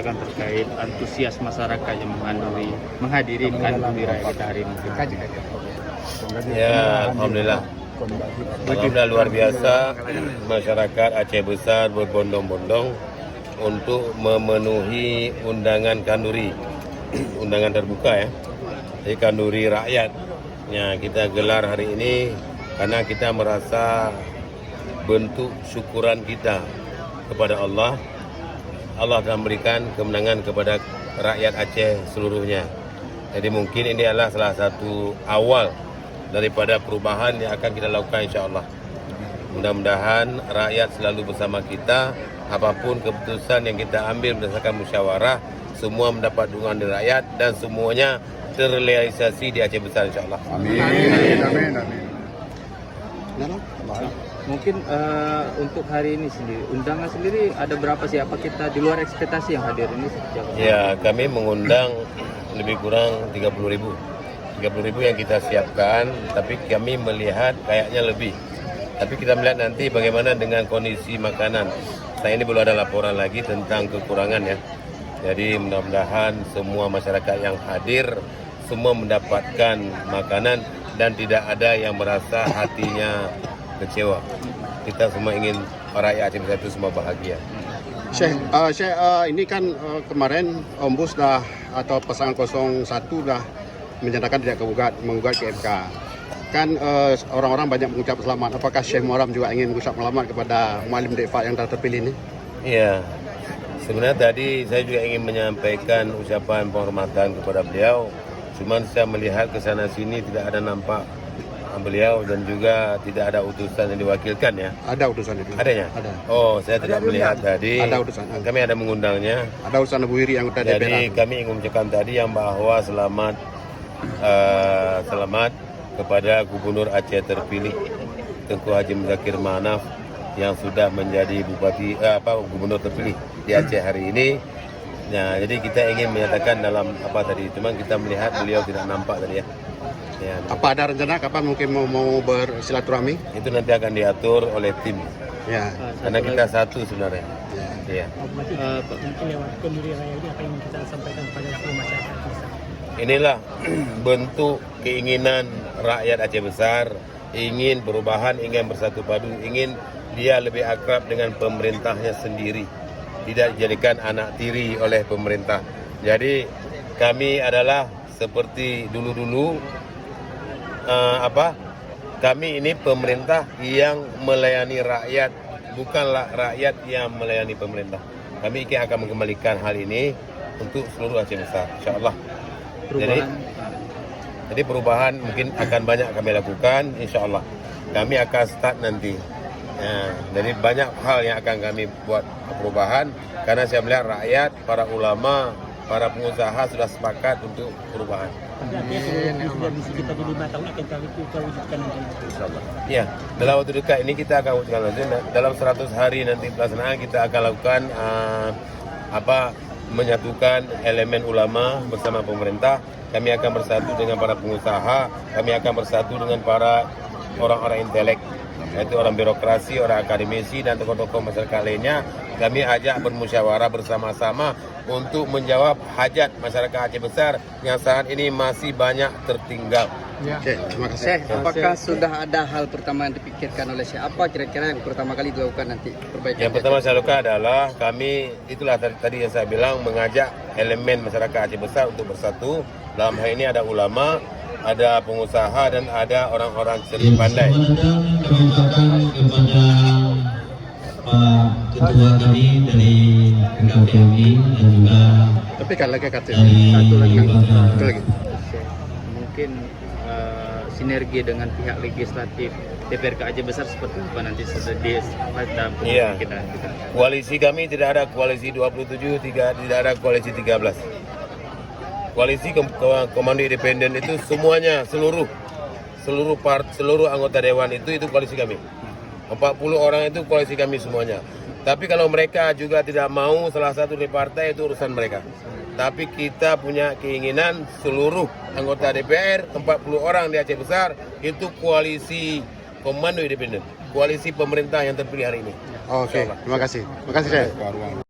mengatakan terkait antusias masyarakat yang menghadiri Kanduri Raya kita hari ini. Ya, alhamdulillah. Alhamdulillah luar biasa masyarakat Aceh Besar berbondong-bondong untuk memenuhi undangan Kanduri, undangan terbuka ya. Jadi Kanduri Rakyat yang kita gelar hari ini karena kita merasa bentuk syukuran kita kepada Allah. Allah telah memberikan kemenangan kepada rakyat Aceh seluruhnya. Jadi mungkin ini adalah salah satu awal daripada perubahan yang akan kita lakukan insya-Allah. Mudah-mudahan rakyat selalu bersama kita. Apapun keputusan yang kita ambil berdasarkan musyawarah, semua mendapat dukungan dari rakyat dan semuanya terrealisasi di Aceh Besar insya-Allah. Amin. Amin. Amin. Mungkin untuk hari ini sendiri, undangan sendiri ada berapa sih? Apa kita di luar ekspektasi yang hadir ini? Ya, kami mengundang lebih kurang 30.000. 30.000 yang kita siapkan, tapi kami melihat kayaknya lebih. Tapi kita melihat nanti bagaimana dengan kondisi makanan. Saya ini belum ada laporan lagi tentang kekurangan ya. Jadi mudah-mudahan semua masyarakat yang hadir semua mendapatkan makanan dan tidak ada yang merasa hatinya kecewa. Kita semua ingin rakyat Aceh Besar itu semua bahagia. Syekh, ini kan kemarin Ombus dah atau pasangan 01 dah menyatakan tidak menggugat ke MK. Kan orang-orang banyak mengucap selamat. Apakah Syekh Muharram juga ingin mengucap selamat kepada Muallim Defa yang telah terpilih ini? Iya, sebenarnya tadi saya juga ingin menyampaikan ucapan penghormatan kepada beliau. Cuman saya melihat ke sana sini tidak ada nampak beliau dan juga tidak ada utusan yang diwakilkan ya. Ada utusan itu. Adanya? Ada. Oh, saya tidak melihat tadi. Ada utusan. Kami ada mengundangnya. Ada utusan Abu Hiri anggota DPR. Jadi kami ingin mengucapkan tadi yang bahwa selamat kepada Gubernur Aceh terpilih Tengku Haji Muzakir Ma'anaf yang sudah menjadi gubernur terpilih di Aceh hari ini. Nah, jadi kita ingin menyatakan dalam cuma kita melihat beliau tidak nampak tadi ya. Ya, apa ada rencana kapan mungkin mau bersilaturahmi? itu nanti akan diatur oleh tim. Ya. Karena kita satu sebenarnya. Ya. Ya. Mungkin lewat Kanduri Raya ini apa yang kita sampaikan kepada seluruh masyarakat besar? Inilah bentuk keinginan rakyat Aceh Besar, ingin perubahan, ingin bersatu padu, ingin dia lebih akrab dengan pemerintahnya sendiri, tidak dijadikan anak tiri oleh pemerintah. Jadi kami adalah seperti dulu-dulu kami ini pemerintah yang melayani rakyat, bukanlah rakyat yang melayani pemerintah. Kami akan mengembalikan hal ini untuk seluruh Aceh Besar, insya-Allah. Jadi perubahan mungkin akan banyak kami lakukan, insya-Allah. Kami akan start nanti. Ya, jadi banyak hal yang akan kami buat perubahan karena saya melihat rakyat, para ulama, para pengusaha sudah sepakat untuk perubahan. Artinya visi kita di 5 tahun akan kita wujudkan nanti. Insyaallah. Ya, dalam waktu dekat ini kita akan wujudkan lanjut. Dalam 100 hari nanti pelaksanaan kita akan lakukan menyatukan elemen ulama bersama pemerintah. Kami akan bersatu dengan para pengusaha, kami akan bersatu dengan para orang-orang intelek, yaitu orang birokrasi, orang akademisi dan tokoh-tokoh masyarakat lainnya. Kami ajak bermusyawarah bersama-sama untuk menjawab hajat masyarakat Aceh Besar yang saat ini masih banyak tertinggal. Oke, terima kasih. Syekh, apakah sudah ada hal pertama yang dipikirkan oleh Syekh? Apa kira-kira yang pertama kali dilakukan nanti perbaikan? Yang pertama saya lakukan adalah kami, itulah tadi yang saya bilang, mengajak elemen masyarakat Aceh Besar untuk bersatu. Dalam hal ini ada ulama, ada pengusaha dan ada orang-orang seni pandai. Kepada Pak Ketua kami dari KPMI dan juga Tapi kan lagi kata Satu lagi. Satu lagi. Mungkin sinergi dengan pihak legislatif DPRK Aceh Besar seperti apa nanti dalam Iya. kita. Koalisi kami tidak ada koalisi 27, tidak ada koalisi 13. Koalisi Komando Independen itu semuanya seluruh anggota dewan itu koalisi kami. 40 orang itu koalisi kami semuanya. Tapi kalau mereka juga tidak mau salah satu dari partai itu urusan mereka. Tapi kita punya keinginan seluruh anggota DPR 40 orang di Aceh Besar itu koalisi Komando Independen, koalisi pemerintah yang terpilih hari ini. Oke, terima kasih. Terima kasih, Syekh.